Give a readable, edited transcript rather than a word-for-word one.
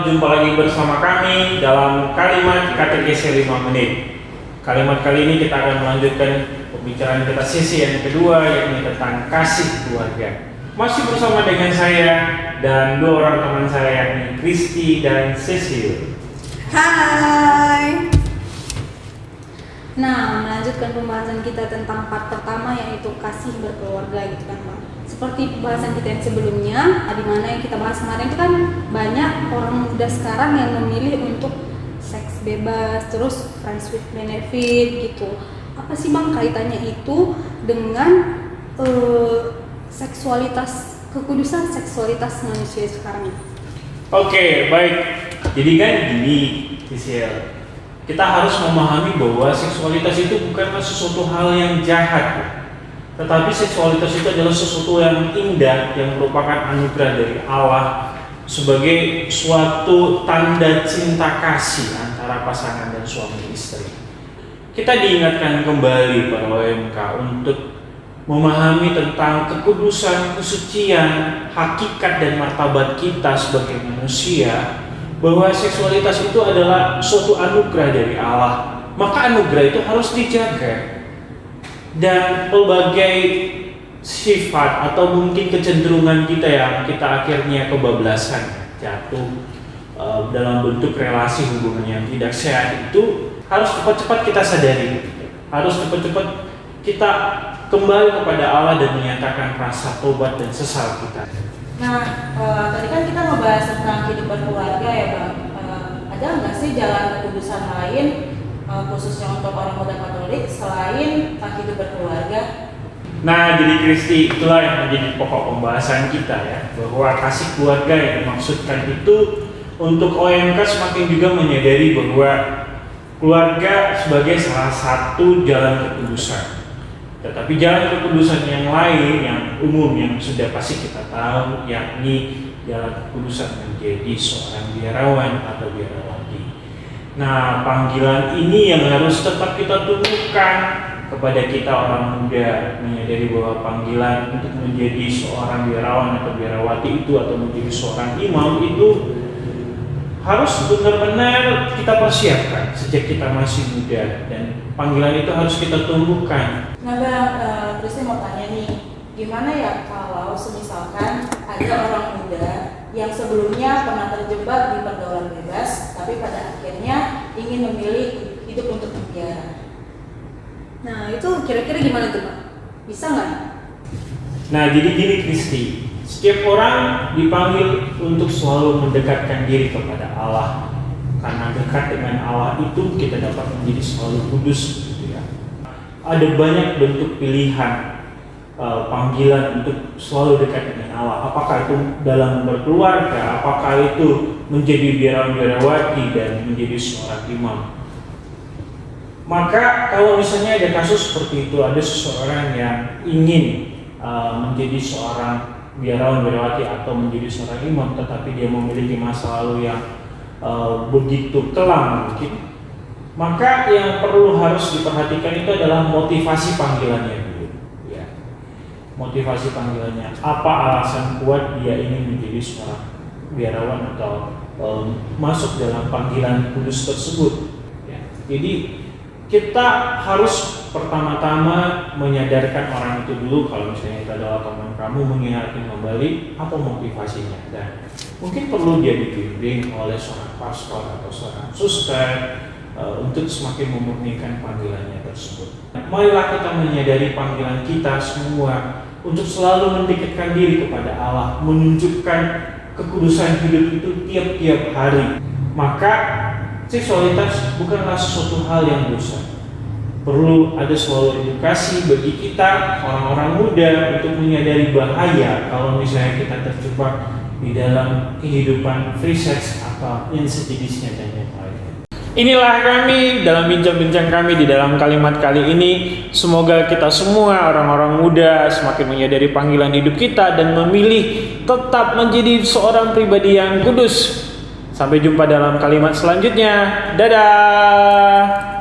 jumpa lagi bersama kami dalam kalimat KTGC 5 menit. Kalimat kali ini kita akan melanjutkan pembicaraan kita sesi yang kedua, yakni tentang kasih keluarga. Masih bersama dengan saya dan dua orang teman saya, yakni Kristi dan Cecil. Hai. Nah, melanjutkan pembahasan kita tentang part pertama, yaitu kasih berkeluarga gitu kan, Bang. Seperti pembahasan kita yang sebelumnya, di mana yang kita bahas kemarin itu kan banyak orang muda sekarang yang memilih untuk seks bebas, terus friends with benefit gitu. Apa sih, Bang, kaitannya itu dengan seksualitas, kekudusan seksualitas manusia sekarang? Oke, baik. Jadi kan gini, Cecil. Kita harus memahami bahwa seksualitas itu bukanlah sesuatu hal yang jahat, tetapi seksualitas itu adalah sesuatu yang indah, yang merupakan anugerah dari Allah sebagai suatu tanda cinta kasih antara pasangan dan suami istri. Kita diingatkan kembali para OMK untuk memahami tentang kekudusan, kesucian, hakikat dan martabat kita sebagai manusia, bahwa seksualitas itu adalah suatu anugerah dari Allah. Maka anugerah itu harus dijaga. Dan pelbagai sifat atau mungkin kecenderungan kita yang kita akhirnya kebablasan, jatuh dalam bentuk relasi hubungan yang tidak sehat, itu harus cepat-cepat kita sadari. Harus cepat-cepat kita kembali kepada Allah dan menyatakan rasa tobat dan sesal kita. Nah, tadi kan kita ngebahas tentang hidup berkeluarga ya, Bang. Ada nggak sih jalan kekudusan lain, khususnya untuk orang muda Katolik, selain hidup berkeluarga? Nah, jadi Kristi, itulah yang menjadi pokok pembahasan kita ya, bahwa kasih keluarga yang dimaksudkan itu untuk OMK semakin juga menyadari bahwa keluarga sebagai salah satu jalan kekudusan. Tetapi jalan kekudusan yang lain, yang umum, yang sudah pasti kita tahu, yakni jalan kekudusan menjadi seorang biarawan atau biarawati. Nah, panggilan ini yang harus tetap kita tumbuhkan kepada kita orang muda, menyadari bahwa panggilan untuk menjadi seorang biarawan atau biarawati itu, atau menjadi seorang imam itu harus benar-benar kita persiapkan sejak kita masih muda, dan panggilan itu harus kita tumbuhkan. Nah, Bang, Kristi mau tanya nih, gimana ya kalau semisalkan ada orang muda yang sebelumnya pernah terjebak di pergaulan bebas, tapi pada akhirnya ingin memilih hidup untuk membiara? Nah, itu kira-kira gimana tuh, Bang? Bisa nggak? Nah, jadi gini Kristi, setiap orang dipanggil untuk selalu mendekatkan diri kepada Allah. Karena dekat dengan Allah itu kita dapat menjadi selalu kudus gitu ya. Ada banyak bentuk pilihan panggilan untuk selalu dekat dengan Allah. Apakah itu dalam berkeluarga, apakah itu menjadi biarawan-biarawati dan menjadi seorang imam. Maka kalau misalnya ada kasus seperti itu, ada seseorang yang ingin menjadi seorang biarawan, biarawati atau menjadi seorang imam, tetapi dia memiliki masa lalu yang begitu kelam mungkin, maka yang perlu harus diperhatikan itu adalah motivasi panggilannya dulu ya. Motivasi panggilannya, apa alasan kuat dia ingin menjadi seorang biarawan atau masuk dalam panggilan kudus tersebut ya. Jadi kita harus pertama-tama menyadarkan orang itu dulu, kalau misalnya itu adalah teman kamu, mengingatkan kembali apa motivasinya, dan mungkin perlu dia dibimbing oleh seorang pastor atau seorang suster untuk semakin memurnikan panggilannya tersebut. Marilah kita menyadari panggilan kita semua untuk selalu mendekatkan diri kepada Allah, menunjukkan kekudusan hidup itu tiap-tiap hari. Maka seksualitas bukanlah sesuatu hal yang dosa. Perlu ada selalu edukasi bagi kita orang-orang muda untuk menyadari bahaya kalau misalnya kita terjebak di dalam kehidupan free sex atau yang sejenisnya dan yang lainnya. Inilah kami dalam bincang-bincang kami di dalam kalimat kali ini. Semoga kita semua orang-orang muda semakin menyadari panggilan hidup kita dan memilih tetap menjadi seorang pribadi yang kudus. Sampai jumpa dalam kalimat selanjutnya. Dadah.